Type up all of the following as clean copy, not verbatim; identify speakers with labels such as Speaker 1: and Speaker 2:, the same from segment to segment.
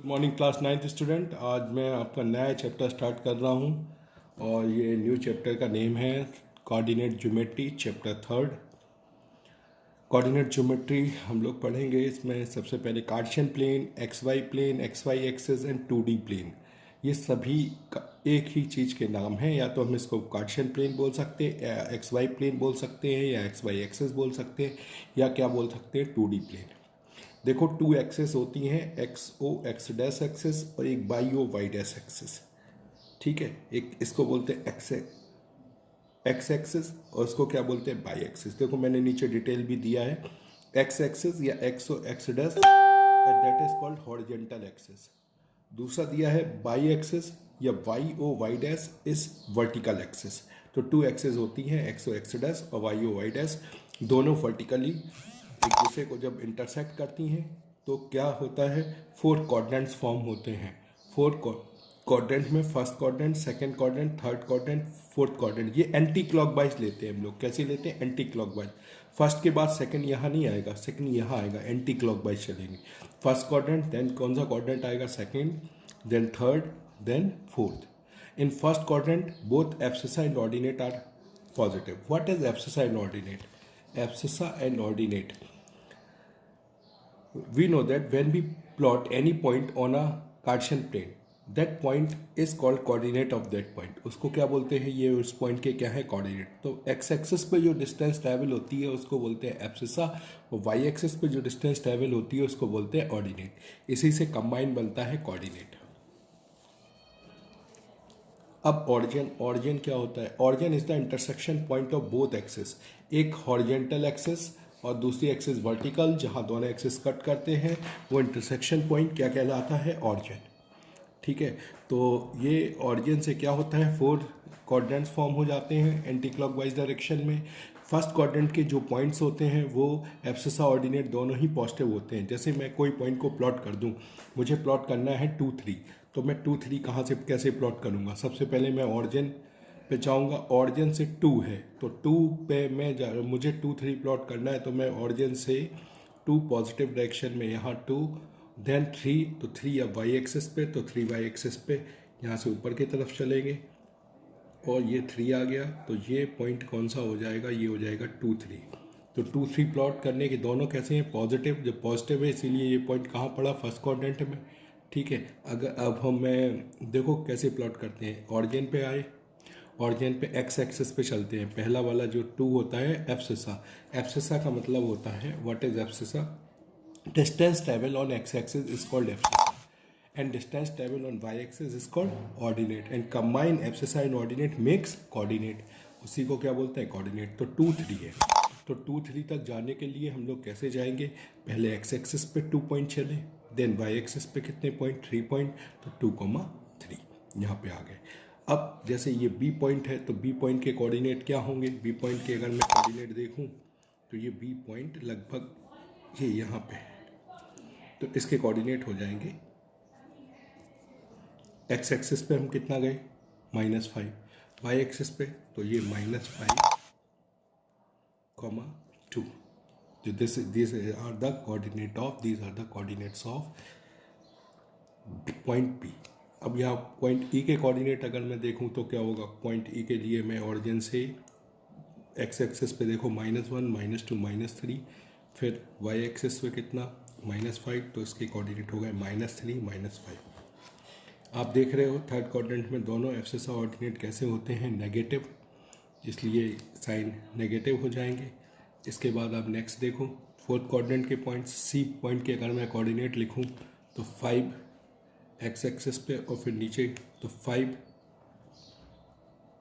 Speaker 1: Good morning class 9th student. आज मैं आपका नया चैप्टर स्टार्ट कर रहा हूँ और ये न्यू चैप्टर का नेम है coordinate geometry chapter 3। Coordinate geometry हम लोग पढ़ेंगे। इसमें सबसे पहले Cartesian plane, X Y plane, X Y axis and 2D plane, ये सभी एक ही चीज़ के नाम हैं। या तो हम इसको कार्टेशियन प्लेन बोल सकते हैं, या एक्स वाई प्लेन बोल सकते हैं, या एक्स वाई एक्सिस बोल सकते हैं, या क्या बोल सकते हैं 2D प्लेन। देखो 2 एक्सेस होती हैं, X O X dash axis और एक Y O Y dash axis. ठीक है, एक इसको बोलते हैं एक्स एक्सेस और इसको क्या बोलते हैं बाई एक्सेस। देखो मैंने नीचे डिटेल भी दिया है। एक्स एक्सेस या X O X dash that is called horizontal axis. दूसरा दिया है बाई एक्सेस या Y O Y dash is vertical axis. तो 2 एक्सेस होती हैं, एक्स ओ एक्स डैश और वाई ओ वाई डैश, दोनों वर्टिकली एक दूसरे को जब इंटरसेक्ट करती हैं तो क्या होता है, 4 क्वाड्रेंट्स फॉर्म होते हैं। 4 क्वाड्रेंट में first quadrant, second quadrant, third quadrant, fourth quadrant. ये एंटी क्लॉकवाइज लेते हैं हम लोग। कैसे लेते हैं? Anti clockwise. फर्स्ट के बाद सेकंड यहाँ नहीं आएगा, सेकंड यहाँ आएगा, एंटी क्लॉकवाइज चलेंगे। फर्स्ट क्वाड्रेंट, देन कौन सा क्वाड्रेंट आएगा? Second, then third, then fourth. In first quadrant both abscissa and ordinate are positive. What is abscissa and ordinate? Abscissa and ordinate. We know that when we plot any point on a Cartesian plane, that point is called coordinate of that point. उसको क्या बोलते हैं? ये उस point के क्या है? Coordinate. तो एक्स एक्सिस पे जो डिस्टेंस ट्रैवल होती है उसको बोलते हैं एब्सिसा, और वाई एक्सिस पे जो डिस्टेंस ट्रैवल होती है उसको बोलते हैं ऑर्डिनेट। इसी से कंबाइन बनता है कोऑर्डिनेट। अब ऑरिजिन क्या होता है? Origin is the intersection point of both axis. एक हॉरिजेंटल एक्सिस और दूसरी एक्सिस वर्टिकल, जहां दोनों एक्सिस कट करते हैं, वो इंटरसेक्शन पॉइंट क्या कहलाता है? ऑरिजिन। ठीक है, तो ये ऑरिजिन से क्या होता है, 4 क्वाड्रेंट्स फॉर्म हो जाते हैं एंटी क्लॉकवाइज डायरेक्शन में। फर्स्ट क्वाड्रेंट के जो पॉइंट्स होते हैं वो एब्सिसा ऑर्डिनेट दोनों ही पॉजिटिव होते हैं। जैसे मैं कोई पॉइंट को प्लॉट कर दूं, मुझे प्लॉट करना है 2 3, तो मैं 2 3 कहाँ से कैसे प्लॉट करूँगा? सबसे पहले मैं ऑरिजिन पे जाऊँगा। ऑरिजिन से 2 है तो 2 पे मुझे 2 3 प्लॉट करना है, तो मैं ऑरिजिन से 2 पॉजिटिव डायरेक्शन में यहाँ 2, देन 3, तो 3 अब वाई एक्सिस पे, तो 3 वाई एक्सिस पे यहाँ से ऊपर की तरफ चलेंगे और ये 3 आ गया। तो ये पॉइंट कौन सा हो जाएगा? ये हो जाएगा 2 3। तो 2 3 प्लॉट करने के दोनों कैसे हैं? पॉजिटिव। जब पॉजिटिव है इसीलिए ये पॉइंट कहाँ पड़ा? फर्स्ट क्वाड्रेंट में। ठीक है, अगर अब मैं देखो कैसे प्लॉट करते हैं। ऑरिजिन पे आए, ऑरिजिन पे एक्स एक्सिस पे चलते हैं। पहला वाला जो 2 होता है एब्सिसा। एब्सिसा का मतलब होता है, what is abscissa? Distance travel on x-axis is called abscissa, and distance travel on y-axis is called ordinate. And combine abscissa and ordinate makes coordinate. उसी को क्या बोलते हैं? कोऑर्डिनेट। तो 2 3 है, तो 2 3 तक जाने के लिए हम लोग कैसे जाएंगे? पहले एक्स एक्सिस पे 2 पॉइंट चले, देन वाई एक्सिस पे कितने पॉइंट? 3 पॉइंट, तो 2, 3 यहाँ पे आ गए। अब जैसे ये बी पॉइंट है तो बी पॉइंट के कोऑर्डिनेट क्या होंगे? बी पॉइंट के अगर मैं कोऑर्डिनेट देखूँ तो ये बी पॉइंट लगभग ये यहाँ पे है, तो इसके कोऑर्डिनेट हो जाएंगे। एक्स एक्सिस पे हम कितना गए? -5। वाई एक्सिस पे तो ये -5, 2। तो this are the coordinate of, these are the coordinates of point P. अब यहाँ पॉइंट ई के कोऑर्डिनेट अगर मैं देखूँ तो क्या होगा? पॉइंट ई के लिए मैं ऑरिजिन से एक्स एक्सिस पे देखो -1, -2, -3, फिर वाई एक्सिस पे कितना? -5, तो इसके कोऑर्डिनेट हो गए -3, -5। आप देख रहे हो थर्ड क्वाड्रेंट में दोनों एब्सिसा ऑर्डिनेट कैसे होते हैं? नेगेटिव, इसलिए साइन नेगेटिव हो जाएंगे। इसके बाद आप नेक्स्ट देखो, फोर्थ क्वाड्रेंट के पॉइंट्स। सी पॉइंट के अगर मैं कोऑर्डिनेट लिखूं तो 5 एक्स एक्सिस पे और फिर नीचे तो 5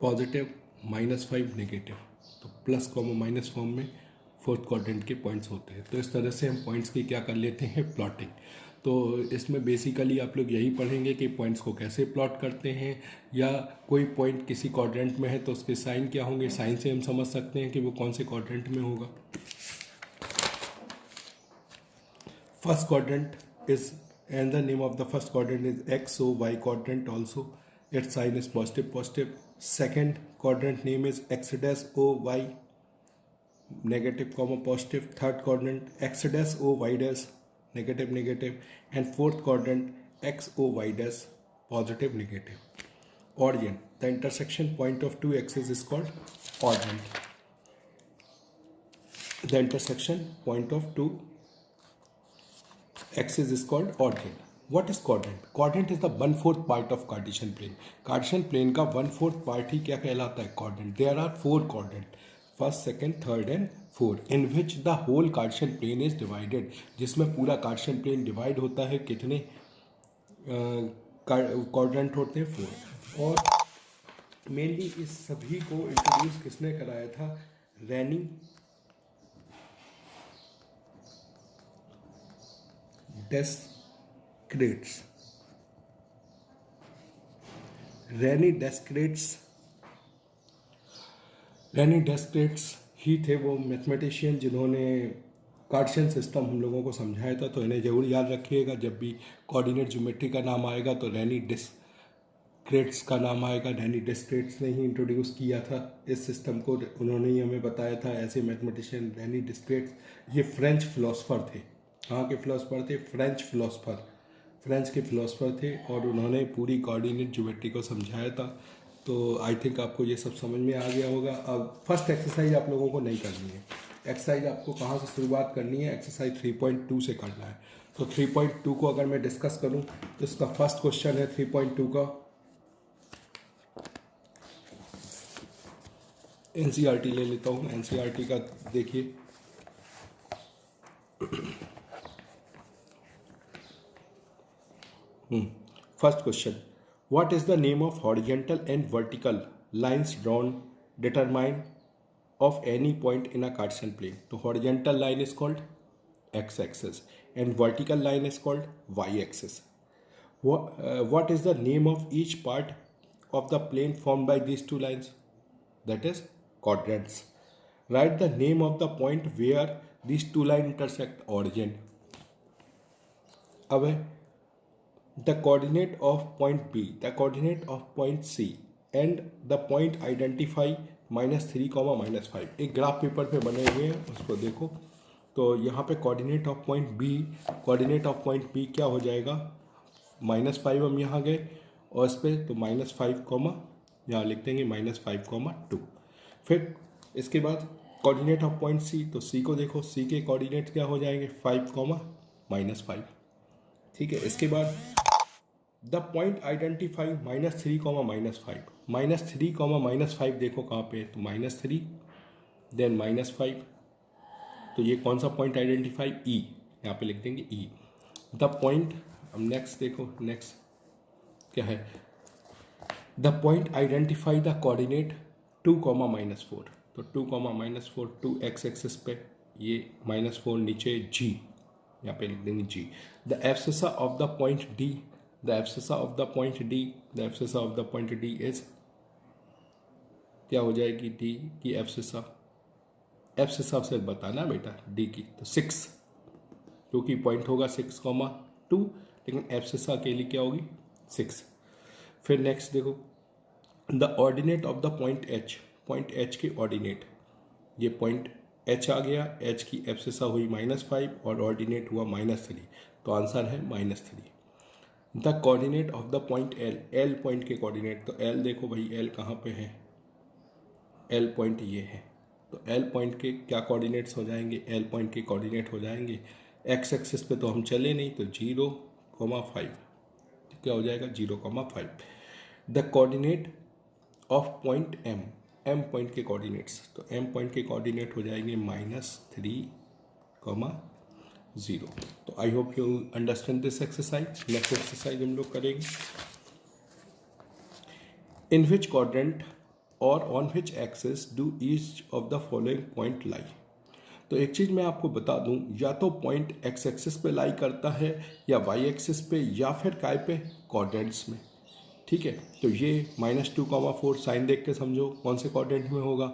Speaker 1: पॉजिटिव, -5 नेगेटिव, तो प्लस कॉमा माइनस फॉर्म में फोर्थ क्वाड्रेंट के पॉइंट्स होते हैं। तो इस तरह से हम पॉइंट्स की क्या कर लेते हैं? प्लॉटिंग। तो इसमें बेसिकली आप लोग यही पढ़ेंगे कि पॉइंट्स को कैसे प्लॉट करते हैं, या कोई पॉइंट किसी क्वाड्रेंट में है तो उसके साइन क्या होंगे। साइन से हम समझ सकते हैं कि वो कौन से क्वाड्रेंट में होगा। First quadrant is, and the name of the first quadrant is X, so Y quadrant also, its sign is positive. Second quadrant name is X dash O Y, negative comma positive. Third quadrant X dash O Y dash, negative. And fourth quadrant x o y dash positive negative. Origin, the intersection point of two axes is called origin. The intersection point of two axis is called origin. What is quadrant? Quadrant is the 1/4 part of Cartesian plane. Cartesian plane का 1/4 part ही क्या कहलाता है? Quadrant. There are 4 quadrant. First, second, third and fourth. In which the whole Cartesian plane is divided. जिसमें पूरा Cartesian plane divide होता है कितने quadrant होते हैं? 4. और मेनली इस सभी को इंट्रोड्यूस किसने कराया था? रेनी डेस्क्रेट्स. रेनी डेस्क्रेट्स ही थे वो मैथमेटिशियन जिन्होंने कार्टेशियन सिस्टम हम लोगों को समझाया था. तो इन्हें ज़रूर याद रखिएगा. जब भी कोऑर्डिनेट ज्योमेट्री का नाम आएगा तो रेनी डेस्क्रेट्स का नाम आएगा. रेनी डेस्क्रेट्स ने ही इंट्रोड्यूस किया था इस सिस्टम को. उन्होंने ही हमें बताया था. ऐसे मैथमेटिशियन रेनी डेस्क्रेट्स, ये फ्रेंच फिलोसफर थे. कहाँ के फिलोसफर थे? फ्रेंच के फिलोसफर थे. और उन्होंने पूरी कोऑर्डिनेट ज्योमेट्री को समझाया था. तो आई थिंक आपको ये सब समझ में आ गया होगा. अब फर्स्ट एक्सरसाइज आप लोगों को नहीं करनी है. एक्सरसाइज आपको कहाँ से शुरुआत करनी है? एक्सरसाइज 3.2 से करना है. तो 3.2 को अगर मैं डिस्कस करूँ तो इसका फर्स्ट क्वेश्चन है 3.2 का. एनसीईआरटी ले लेता हूँ. एनसीईआरटी का देखिए. First question, what is the name of horizontal and vertical lines drawn determine of any point in a Cartesian plane? तो horizontal line is called x-axis and vertical line is called y-axis. What is the name of each part of the plane formed by these two lines? That is quadrants. Write the name of the point where these two lines intersect. Origin. अब the coordinate of point B, the coordinate of point C and the point identify -3, -5. एक graph paper पे बने हुए हैं, उसको देखो. तो यहाँ पे कोऑर्डिनेट ऑफ पॉइंट बी क्या हो जाएगा? -5 हम यहाँ गए और इस पर तो -5, यहाँ लिख देंगे -5, 2. फिर इसके बाद कोऑर्डिनेट ऑफ पॉइंट सी, तो सी को देखो. सी के कोऑर्डिनेट क्या हो जाएंगे? 5, -5. ठीक है. इसके बाद द पॉइंट आइडेंटिफाई -3, -5. -3, -5 देखो कहाँ पे है? तो -3 देन -5. तो ये कौन सा पॉइंट आइडेंटिफाई? ई. यहाँ पे लिख देंगे ई. The point. अब नेक्स्ट देखो. नेक्स्ट क्या है? The point identify the coordinate 2, -4. तो 2, -4 2 एक्स एक्सिस पे. ये -4 नीचे जी. यहाँ पे लिख देंगे G. The abscissa of the point D. The abscissa of the point D is क्या हो जाएगी? D की एब्सिसा से बताना बेटा D की. तो 6, क्योंकि पॉइंट होगा 6, 2, लेकिन एब्सिसा के लिए क्या होगी? 6. फिर नेक्स्ट देखो. The ordinate of the point H के ऑर्डिनेट. ये पॉइंट H आ गया. H की एब्सिसा हुई -5 और ऑर्डिनेट हुआ -3. तो आंसर है -3. The coordinate of the point L point के कोऑर्डिनेट. तो L देखो भाई, L कहाँ पे है? L पॉइंट ये है. तो L पॉइंट के क्या कोऑर्डिनेट्स हो जाएंगे? L पॉइंट के कोऑर्डिनेट हो जाएंगे एक्स एक्सिस पे. तो हम चले नहीं, तो 0, 5. क्या हो जाएगा? 0, 5. The coordinate of point M point के कोऑर्डिनेट्स. तो M पॉइंट के कोऑर्डिनेट हो जाएंगे -3, 0. तो I hope you understand this exercise. Next exercise हम लोग करेंगे. इन विच क्वाड्रेंट और on which axis do each of the following point लाई? तो एक चीज़ मैं आपको बता दूं, या तो पॉइंट एक्स एक्सिस पे लाई करता है या वाई एक्सिस पे या फिर काय पे? क्वाड्रेंट्स में. ठीक है. तो ये -2, 4 साइन देख के समझो कौन से क्वाड्रेंट में होगा.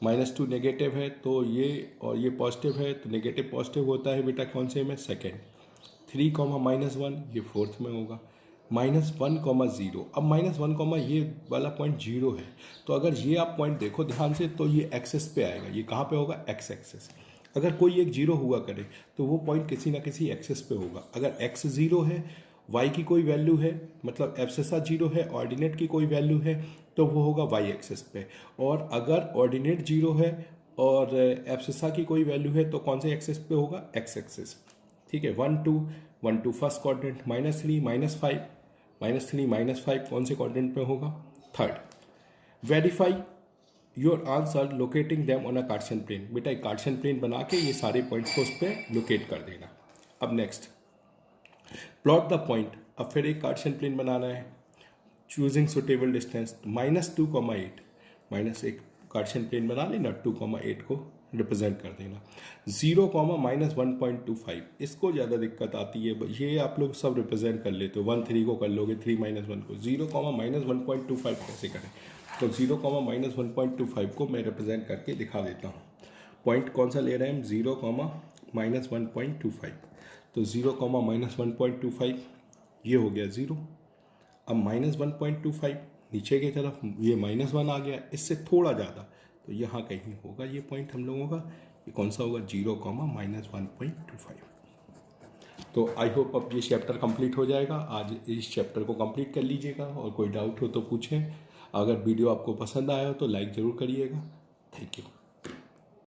Speaker 1: -2 नेगेटिव है तो ये, और ये पॉजिटिव है तो नेगेटिव पॉजिटिव होता है बेटा कौन से में? सेकेंड. 3, -1 ये फोर्थ में होगा. -1, 0. अब -1, ये वाला पॉइंट 0 है. तो अगर ये आप पॉइंट देखो ध्यान से तो ये एक्सेस पे आएगा. ये कहाँ पे होगा? X axis. अगर कोई एक 0 हुआ करे तो वो पॉइंट किसी ना किसी एक्सेस पे होगा. अगर x 0 है, y की कोई वैल्यू है मतलब एब्सिसा 0 है, ऑर्डिनेट की कोई वैल्यू है तो वो होगा y एक्सिस पे, और अगर ऑर्डिनेट 0 है और एब्सिसा की कोई वैल्यू है तो कौन से एक्सिस पे होगा, x एक्सिस। ठीक है, 1 2 1 2 फर्स्ट क्वाड्रेंट, -3 -5 -3 -5 कौन से क्वाड्रेंट पे होगा, third. Verify your answer locating them on a Cartesian plane. बेटा एक कार्टेशियन प्लेन बना के ये सारे पॉइंट्स को उस पर लोकेट कर देना। अब नेक्स्ट प्लॉट द पॉइंट। अब फिर एक कार्टेशियन प्लेन बनाना है, चूजिंग सुटेबल डिस्टेंस -2,8 माइनस एक कार्टेशियन प्लेन बना लेना, 2,8 को रिप्रेजेंट कर देना। 0, -1.25 इसको ज़्यादा दिक्कत आती है, ये आप लोग सब रिप्रेजेंट कर लेते हो, 1 3 को कर लोगे, 3 -1 को। 0, -1.25 कैसे करें, तो 0, -1.25 को मैं रिप्रेजेंट करके दिखा देता हूँ। पॉइंट कौन सा ले रहे हैं हम, 0, -1.25, तो 0, -1.25 ये हो गया 0। अब -1.25 नीचे की तरफ ये -1 आ गया, इससे थोड़ा ज़्यादा, तो यहाँ कहीं होगा ये पॉइंट हम लोगों का, ये कौन सा होगा, 0, -1.25। तो आई होप अब ये चैप्टर कंप्लीट हो जाएगा। आज इस चैप्टर को कंप्लीट कर लीजिएगा, और कोई डाउट हो तो पूछें। अगर वीडियो आपको पसंद आया हो तो लाइक ज़रूर करिएगा। Thank you.